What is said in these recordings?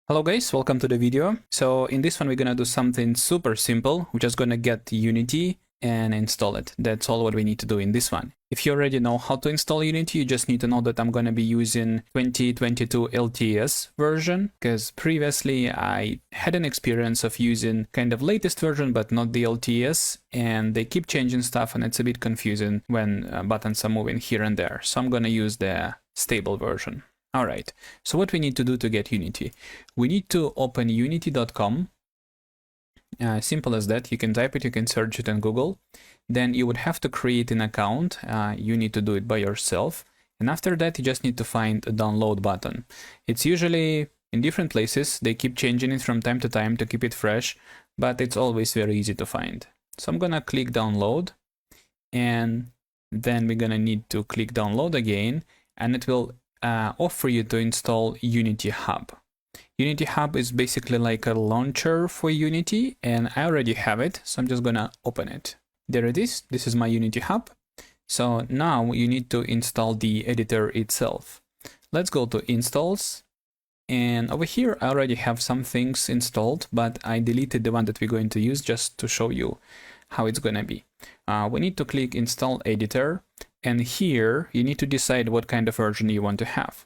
Hello guys, welcome to the video. So in this one we're gonna do something super simple. We're just gonna get Unity and install it. That's all what we need to do in this one. If you already know how to install Unity, you just need to know that I'm gonna be using 2022 LTS version, because previously I had an experience of using kind of latest version but not the LTS, and they keep changing stuff and it's a bit confusing when buttons are moving here and there. So I'm gonna use the stable version. All right, so what we need to do to get Unity? We need to open unity.com. Simple as that. You can type it, you can search it in Google. Then you would have to create an account. You need to do it by yourself. And after that, you just need to find a download button. It's usually in different places. They keep changing it from time to time to keep it fresh, but it's always very easy to find. So I'm gonna click download, and then we're gonna need to click download again, and it will offer you to install Unity Hub. Unity Hub is basically like a launcher for Unity, and I already have it, so I'm just gonna open it. There it is. This is my Unity Hub. So now you need to install the editor itself. Let's go to installs, and over here I already have some things installed, but I deleted the one that we're going to use just to show you how it's gonna be. We need to click install editor, and here you need to decide what kind of version you want to have.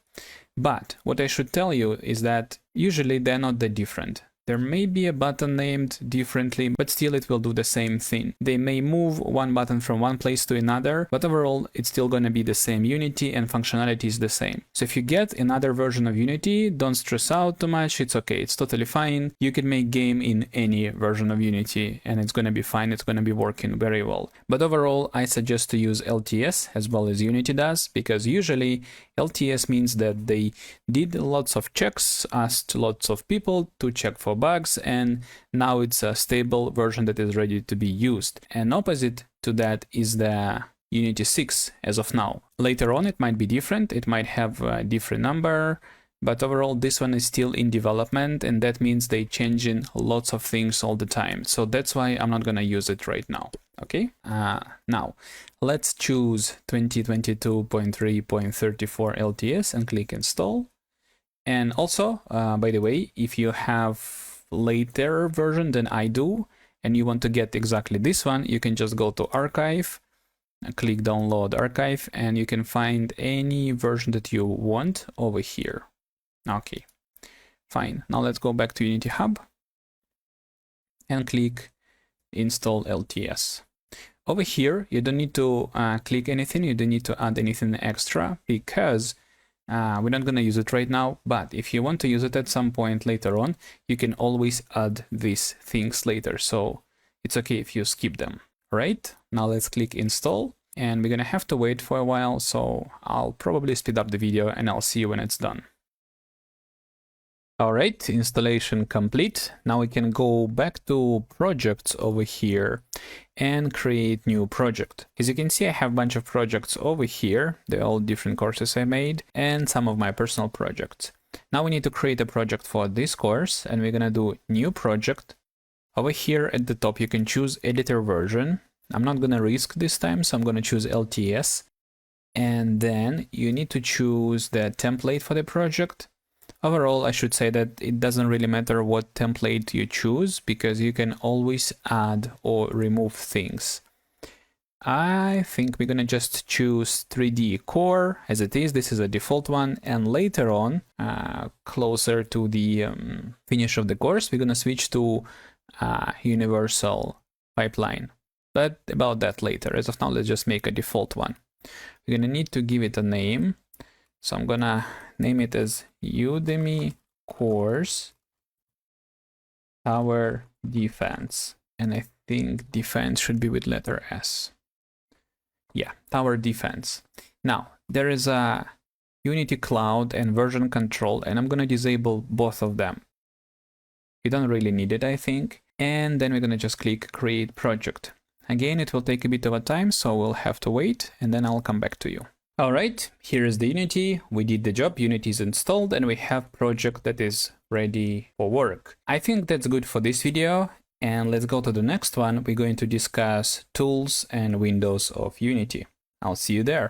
But what I should tell you is that usually they're not that different. There may be a button named differently, but still it will do the same thing. They may move one button from one place to another, but overall it's still going to be the same Unity and functionality is the same. So if you get another version of Unity, don't stress out too much. It's okay. It's totally fine. You can make game in any version of Unity and it's going to be fine. It's going to be working very well. But overall, I suggest to use LTS as well as Unity does, because usually LTS means that they did lots of checks, asked lots of people to check for bugs, and now it's a stable version that is ready to be used. And opposite to that is the Unity 6 as of now. Later on it might be different, it might have a different number, but overall this one is still in development, and that means they changing lots of things all the time. So that's why I'm not gonna use it right now. Okay, now let's choose 2022.3.34 LTS and click install. And also, by the way, if you have later version than I do, and you want to get exactly this one, you can just go to archive, click download archive, and you can find any version that you want over here. Okay, fine. Now let's go back to Unity Hub and click install LTS. Over here, you don't need to click anything, you don't need to add anything extra, because we're not going to use it right now. But if you want to use it at some point later on, you can always add these things later. So it's okay if you skip them. Right, now let's click install, and we're going to have to wait for a while. So I'll probably speed up the video and I'll see you when it's done. All right, installation complete. Now we can go back to projects over here and create new project. As you can see, I have a bunch of projects over here. They're all different courses I made and some of my personal projects. Now we need to create a project for this course, and we're gonna do new project. Over here at the top, you can choose editor version. I'm not gonna risk this time, so I'm gonna choose LTS. And then you need to choose the template for the project. Overall, I should say that it doesn't really matter what template you choose, because you can always add or remove things. I think we're gonna just choose 3D Core as it is. This is a default one, and later on, closer to the finish of the course, we're gonna switch to Universal Pipeline. But about that later. As of now, let's just make a default one. We're gonna need to give it a name. So I'm gonna name it as Udemy course Tower Defense. And I think defense should be with letter S. Yeah, Tower Defense. Now, there is a Unity Cloud and version control, and I'm gonna disable both of them. You don't really need it, I think. And then we're gonna just click create project. Again, it will take a bit of a time, so we'll have to wait, and then I'll come back to you. All right, here is the Unity. We did the job, Unity is installed, and we have project that is ready for work. I think that's good for this video, and let's go to the next one. We're going to discuss tools and windows of Unity. I'll see you there.